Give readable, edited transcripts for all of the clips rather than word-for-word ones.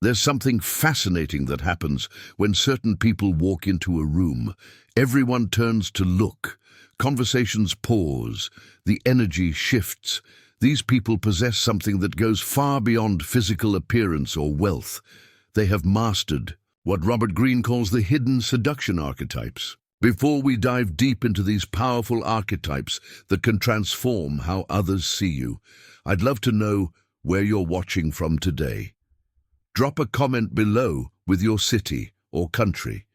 There's something fascinating that happens when certain people walk into a room. Everyone turns to look. Conversations pause. The energy shifts. These people possess something that goes far beyond physical appearance or wealth. They have mastered what Robert Greene calls the hidden seduction archetypes. Before we dive deep into these powerful archetypes that can transform how others see you, I'd love to know where you're watching from today. Drop a comment below with your city or country.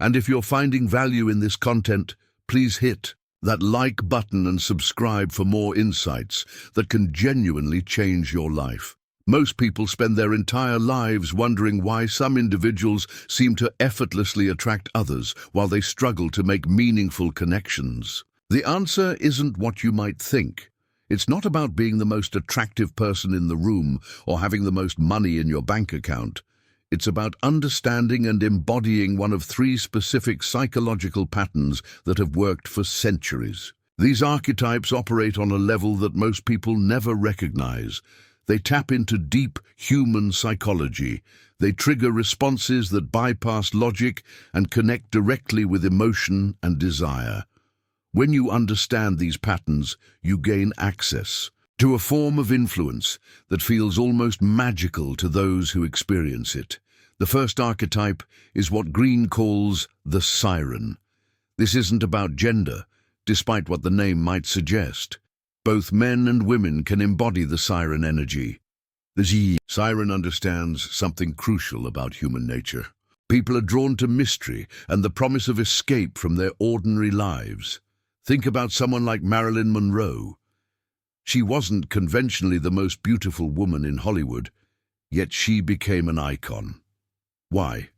And if you're finding value in this content, please hit that like button and subscribe for more insights that can genuinely change your life. Most people spend their entire lives wondering why some individuals seem to effortlessly attract others while they struggle to make meaningful connections. The answer isn't what you might think. It's not about being the most attractive person in the room or having the most money in your bank account. It's about understanding and embodying one of 3 specific psychological patterns that have worked for centuries. These archetypes operate on a level that most people never recognize. They tap into deep human psychology. They trigger responses that bypass logic and connect directly with emotion and desire. When you understand these patterns, you gain access to a form of influence that feels almost magical to those who experience it. The first archetype is what Greene calls the siren. This isn't about gender, despite what the name might suggest. Both men and women can embody the siren energy. The siren understands something crucial about human nature. People are drawn to mystery and the promise of escape from their ordinary lives. Think about someone like Marilyn Monroe. She wasn't conventionally the most beautiful woman in Hollywood, yet she became an icon. Why?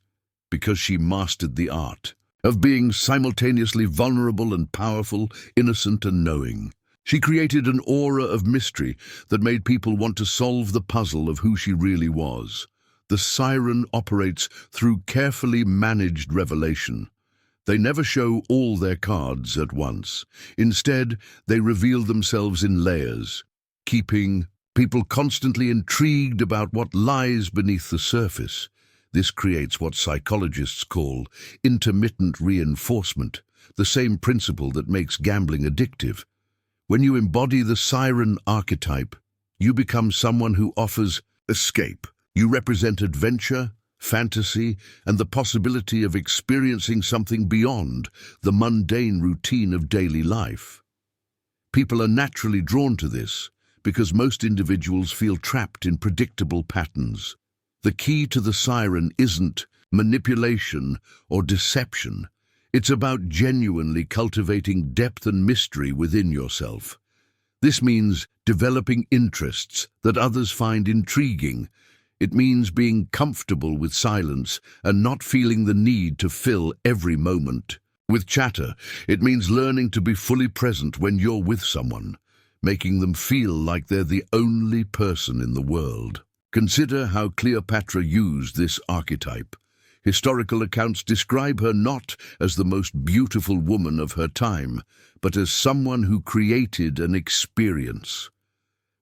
Because she mastered the art of being simultaneously vulnerable and powerful, innocent and knowing. She created an aura of mystery that made people want to solve the puzzle of who she really was. The siren operates through carefully managed revelation. They never show all their cards at once. Instead, they reveal themselves in layers, keeping people constantly intrigued about what lies beneath the surface. This creates what psychologists call intermittent reinforcement, the same principle that makes gambling addictive. When you embody the siren archetype, you become someone who offers escape. You represent adventure, fantasy, and the possibility of experiencing something beyond the mundane routine of daily life. People are naturally drawn to this because most individuals feel trapped in predictable patterns. The key to the siren isn't manipulation or deception. It's about genuinely cultivating depth and mystery within yourself. This means developing interests that others find intriguing. It means being comfortable with silence and not feeling the need to fill every moment with chatter. It means learning to be fully present when you're with someone, making them feel like they're the only person in the world. Consider how Cleopatra used this archetype. Historical accounts describe her not as the most beautiful woman of her time, but as someone who created an experience.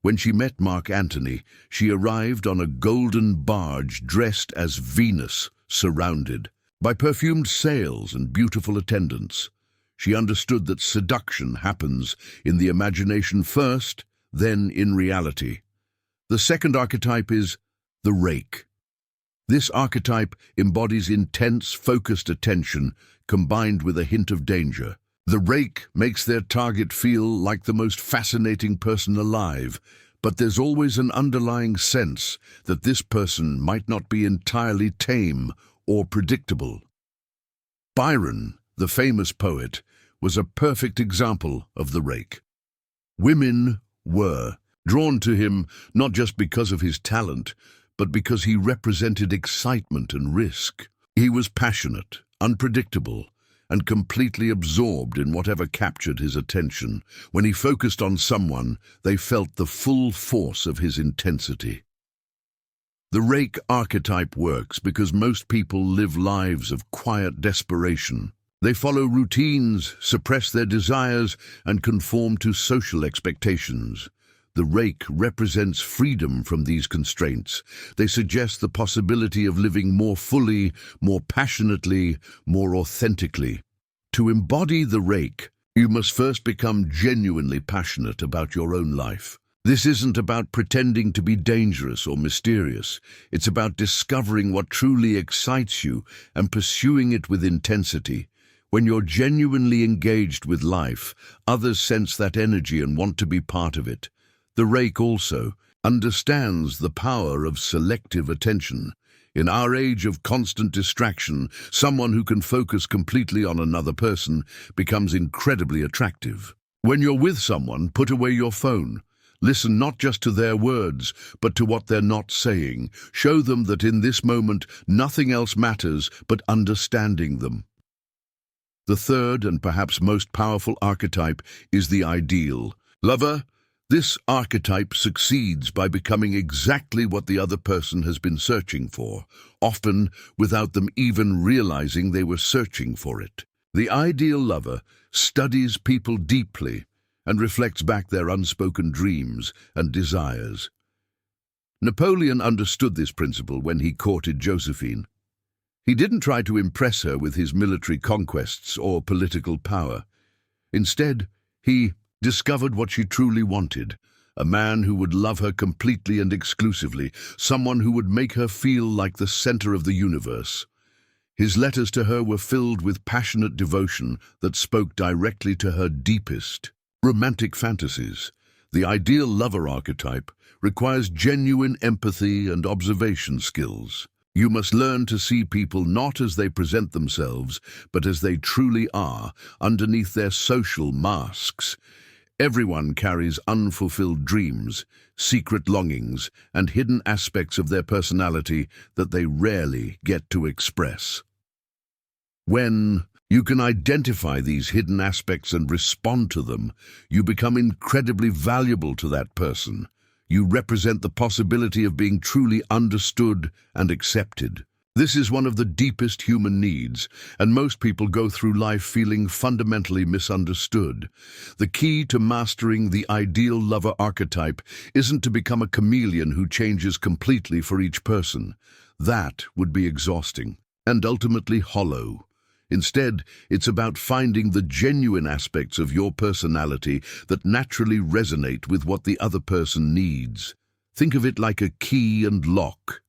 When she met Mark Antony, she arrived on a golden barge dressed as Venus, surrounded by perfumed sails and beautiful attendants. She understood that seduction happens in the imagination first, then in reality. The second archetype is the rake. This archetype embodies intense, focused attention combined with a hint of danger. The rake makes their target feel like the most fascinating person alive, but there's always an underlying sense that this person might not be entirely tame or predictable. Byron, the famous poet, was a perfect example of the rake. Women were drawn to him not just because of his talent, but because he represented excitement and risk. He was passionate, unpredictable, and completely absorbed in whatever captured his attention. When he focused on someone, they felt the full force of his intensity. The rake archetype works because most people live lives of quiet desperation. They follow routines, suppress their desires, and conform to social expectations. The rake represents freedom from these constraints. They suggest the possibility of living more fully, more passionately, more authentically. To embody the rake, you must first become genuinely passionate about your own life. This isn't about pretending to be dangerous or mysterious. It's about discovering what truly excites you and pursuing it with intensity. When you're genuinely engaged with life, others sense that energy and want to be part of it. The rake also understands the power of selective attention. In our age of constant distraction, someone who can focus completely on another person becomes incredibly attractive. When you're with someone, put away your phone. Listen not just to their words, but to what they're not saying. Show them that in this moment, nothing else matters but understanding them. The third and perhaps most powerful archetype is the ideal lover. This archetype succeeds by becoming exactly what the other person has been searching for, often without them even realizing they were searching for it. The ideal lover studies people deeply and reflects back their unspoken dreams and desires. Napoleon understood this principle when he courted Josephine. He didn't try to impress her with his military conquests or political power. Instead, he discovered what she truly wanted, a man who would love her completely and exclusively, someone who would make her feel like the center of the universe. His letters to her were filled with passionate devotion that spoke directly to her deepest romantic fantasies. The ideal lover archetype requires genuine empathy and observation skills. You must learn to see people not as they present themselves, but as they truly are, underneath their social masks. Everyone carries unfulfilled dreams, secret longings, and hidden aspects of their personality that they rarely get to express. When you can identify these hidden aspects and respond to them, you become incredibly valuable to that person. You represent the possibility of being truly understood and accepted. This is one of the deepest human needs, and most people go through life feeling fundamentally misunderstood. The key to mastering the ideal lover archetype isn't to become a chameleon who changes completely for each person. That would be exhausting and ultimately hollow. Instead, it's about finding the genuine aspects of your personality that naturally resonate with what the other person needs. Think of it like a key and lock.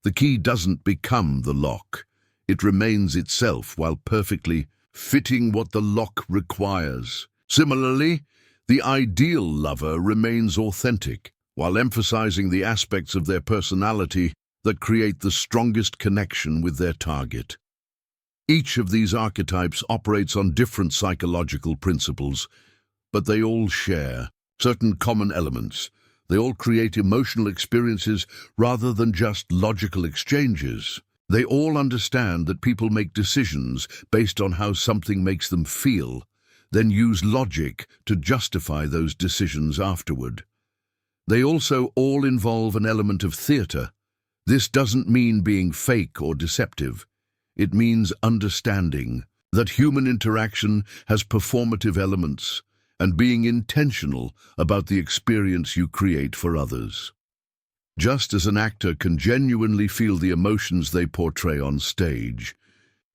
The key doesn't become the lock. It remains itself while perfectly fitting what the lock requires. Similarly, the ideal lover remains authentic, while emphasizing the aspects of their personality that create the strongest connection with their target. Each of these archetypes operates on different psychological principles, but they all share certain common elements. They all create emotional experiences rather than just logical exchanges. They all understand that people make decisions based on how something makes them feel, then use logic to justify those decisions afterward. They also all involve an element of theater. This doesn't mean being fake or deceptive. It means understanding that human interaction has performative elements and being intentional about the experience you create for others. Just as an actor can genuinely feel the emotions they portray on stage,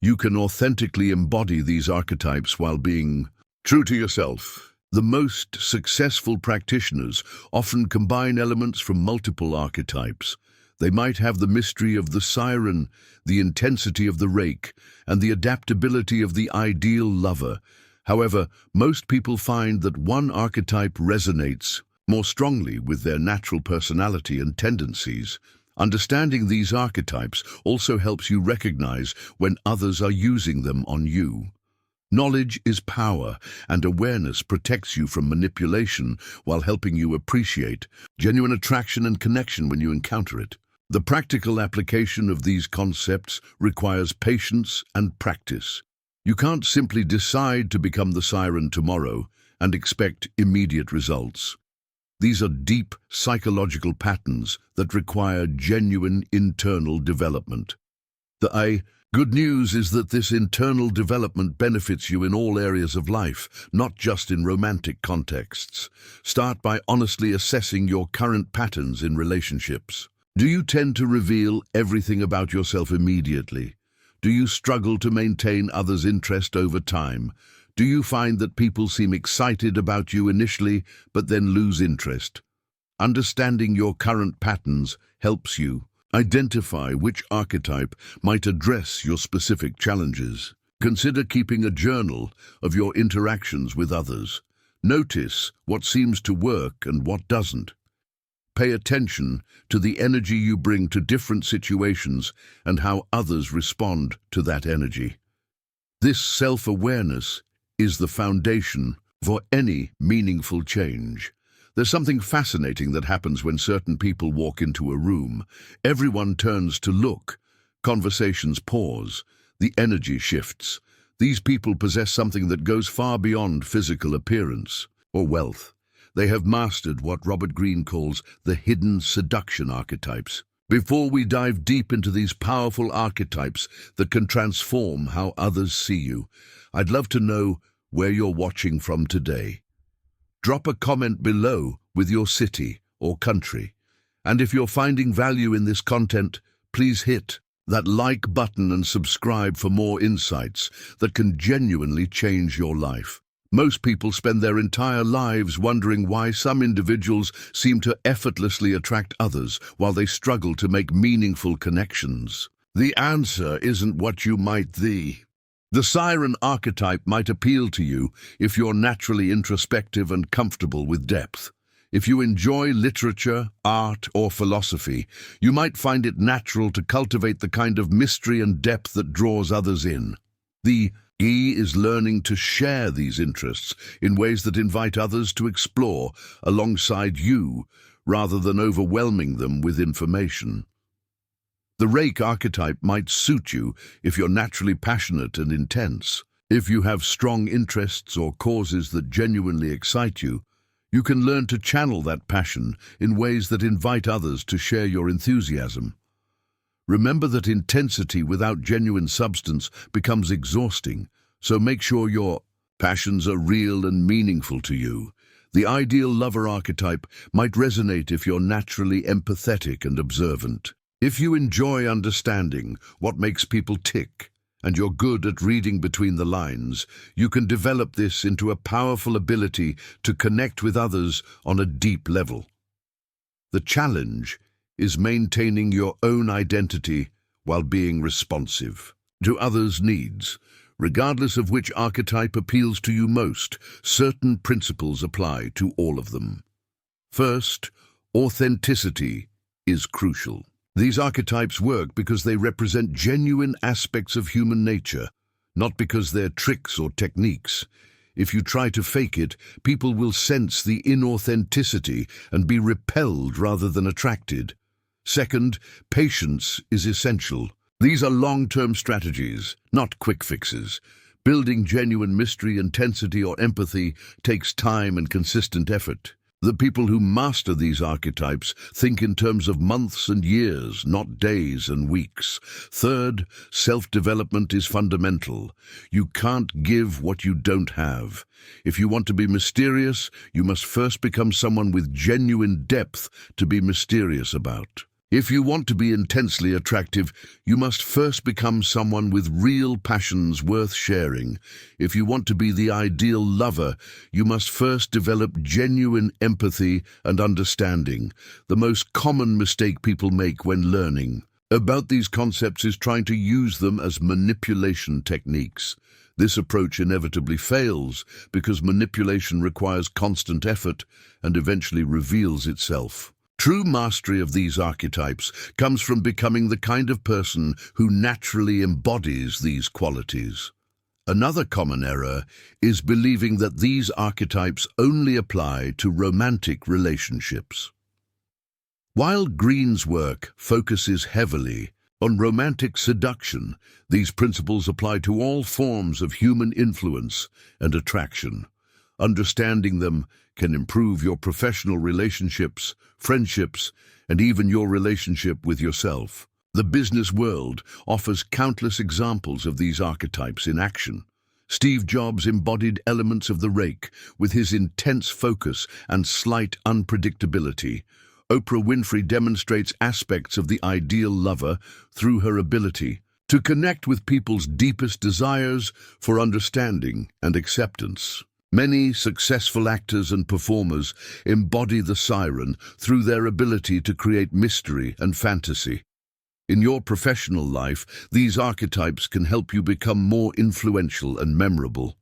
you can authentically embody these archetypes while being true to yourself. The most successful practitioners often combine elements from multiple archetypes. They might have the mystery of the siren, the intensity of the rake, and the adaptability of the ideal lover. However, most people find that one archetype resonates more strongly with their natural personality and tendencies. Understanding these archetypes also helps you recognize when others are using them on you. Knowledge is power, and awareness protects you from manipulation while helping you appreciate genuine attraction and connection when you encounter it. The practical application of these concepts requires patience and practice. You can't simply decide to become the siren tomorrow and expect immediate results. These are deep psychological patterns that require genuine internal development. The good news is that this internal development benefits you in all areas of life, not just in romantic contexts. Start by honestly assessing your current patterns in relationships. Do you tend to reveal everything about yourself immediately? Do you struggle to maintain others' interest over time? Do you find that people seem excited about you initially, but then lose interest? Understanding your current patterns helps you identify which archetype might address your specific challenges. Consider keeping a journal of your interactions with others. Notice what seems to work and what doesn't. Pay attention to the energy you bring to different situations and how others respond to that energy. This self-awareness is the foundation for any meaningful change. There's something fascinating that happens when certain people walk into a room. Everyone turns to look. Conversations pause. The energy shifts. These people possess something that goes far beyond physical appearance or wealth. They have mastered what Robert Greene calls the hidden seduction archetypes. Before we dive deep into these powerful archetypes that can transform how others see you, I'd love to know where you're watching from today. Drop a comment below with your city or country. And if you're finding value in this content, please hit that like button and subscribe for more insights that can genuinely change your life. Most people spend their entire lives wondering why some individuals seem to effortlessly attract others while they struggle to make meaningful connections. The answer isn't what you might think. The siren archetype might appeal to you if you're naturally introspective and comfortable with depth. If you enjoy literature, art, or philosophy, you might find it natural to cultivate the kind of mystery and depth that draws others in. The key is learning to share these interests in ways that invite others to explore alongside you, rather than overwhelming them with information. The rake archetype might suit you if you're naturally passionate and intense. If you have strong interests or causes that genuinely excite you, you can learn to channel that passion in ways that invite others to share your enthusiasm. Remember that intensity without genuine substance becomes exhausting, so make sure your passions are real and meaningful to you. The ideal lover archetype might resonate if you're naturally empathetic and observant. If you enjoy understanding what makes people tick, and you're good at reading between the lines, you can develop this into a powerful ability to connect with others on a deep level. The challenge is maintaining your own identity while being responsive to others' needs. Regardless of which archetype appeals to you most, certain principles apply to all of them. First, authenticity is crucial. These archetypes work because they represent genuine aspects of human nature, not because they're tricks or techniques. If you try to fake it, people will sense the inauthenticity and be repelled rather than attracted. Second, patience is essential. These are long-term strategies, not quick fixes. Building genuine mystery, intensity, or empathy takes time and consistent effort. The people who master these archetypes think in terms of months and years, not days and weeks. Third, self-development is fundamental. You can't give what you don't have. If you want to be mysterious, you must first become someone with genuine depth to be mysterious about. If you want to be intensely attractive, you must first become someone with real passions worth sharing. If you want to be the ideal lover, you must first develop genuine empathy and understanding. The most common mistake people make when learning about these concepts is trying to use them as manipulation techniques. This approach inevitably fails because manipulation requires constant effort and eventually reveals itself. True mastery of these archetypes comes from becoming the kind of person who naturally embodies these qualities. Another common error is believing that these archetypes only apply to romantic relationships. While Greene's work focuses heavily on romantic seduction, these principles apply to all forms of human influence and attraction. Understanding them can improve your professional relationships, friendships, and even your relationship with yourself. The business world offers countless examples of these archetypes in action. Steve Jobs embodied elements of the rake with his intense focus and slight unpredictability. Oprah Winfrey demonstrates aspects of the ideal lover through her ability to connect with people's deepest desires for understanding and acceptance. Many successful actors and performers embody the siren through their ability to create mystery and fantasy. In your professional life, these archetypes can help you become more influential and memorable.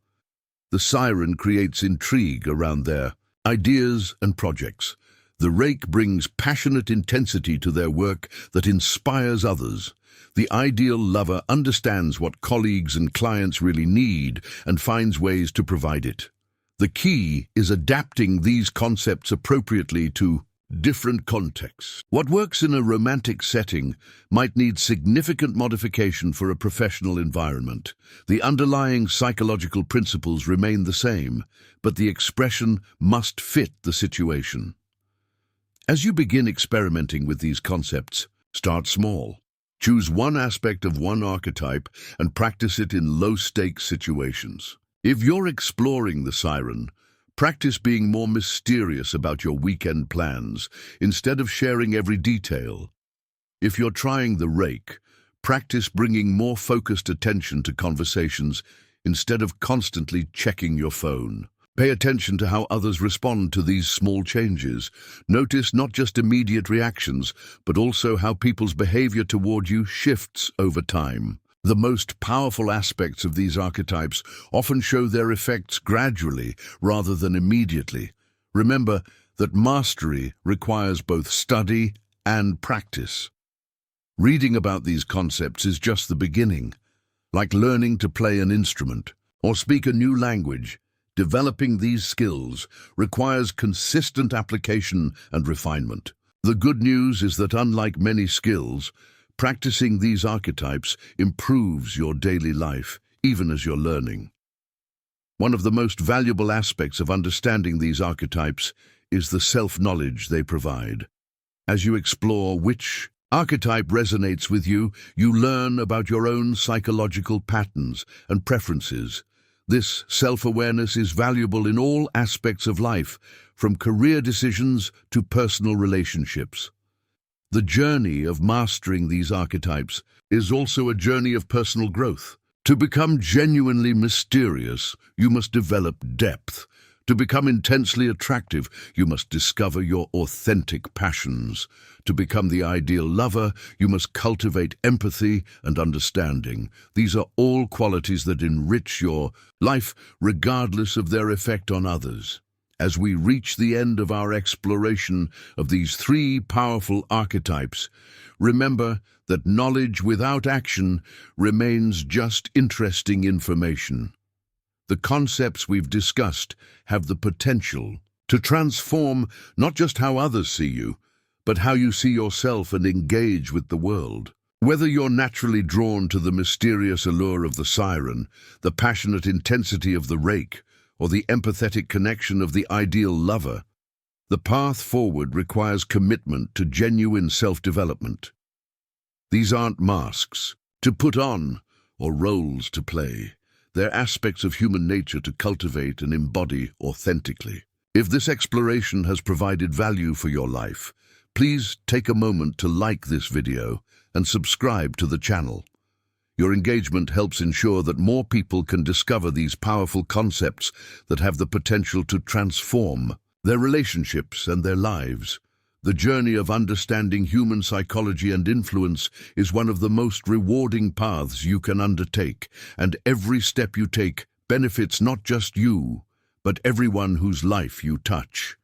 The siren creates intrigue around their ideas and projects. The rake brings passionate intensity to their work that inspires others. The ideal lover understands what colleagues and clients really need and finds ways to provide it. The key is adapting these concepts appropriately to different contexts. What works in a romantic setting might need significant modification for a professional environment. The underlying psychological principles remain the same, but the expression must fit the situation. As you begin experimenting with these concepts, start small. Choose one aspect of one archetype and practice it in low-stakes situations. If you're exploring the siren, practice being more mysterious about your weekend plans instead of sharing every detail. If you're trying the rake, practice bringing more focused attention to conversations instead of constantly checking your phone. Pay attention to how others respond to these small changes. Notice not just immediate reactions, but also how people's behavior toward you shifts over time. The most powerful aspects of these archetypes often show their effects gradually rather than immediately. Remember that mastery requires both study and practice. Reading about these concepts is just the beginning. Like learning to play an instrument or speak a new language, developing these skills requires consistent application and refinement. The good news is that unlike many skills, practicing these archetypes improves your daily life, even as you're learning. One of the most valuable aspects of understanding these archetypes is the self-knowledge they provide. As you explore which archetype resonates with you, you learn about your own psychological patterns and preferences. This self-awareness is valuable in all aspects of life, from career decisions to personal relationships. The journey of mastering these archetypes is also a journey of personal growth. To become genuinely mysterious, you must develop depth. To become intensely attractive, you must discover your authentic passions. To become the ideal lover, you must cultivate empathy and understanding. These are all qualities that enrich your life, regardless of their effect on others. As we reach the end of our exploration of these three powerful archetypes, remember that knowledge without action remains just interesting information. The concepts we've discussed have the potential to transform not just how others see you, but how you see yourself and engage with the world. Whether you're naturally drawn to the mysterious allure of the siren, the passionate intensity of the rake, or the empathetic connection of the ideal lover, the path forward requires commitment to genuine self-development. These aren't masks to put on or roles to play. They're aspects of human nature to cultivate and embody authentically. If this exploration has provided value for your life, please take a moment to like this video and subscribe to the channel. Your engagement helps ensure that more people can discover these powerful concepts that have the potential to transform their relationships and their lives. The journey of understanding human psychology and influence is one of the most rewarding paths you can undertake, and every step you take benefits not just you, but everyone whose life you touch.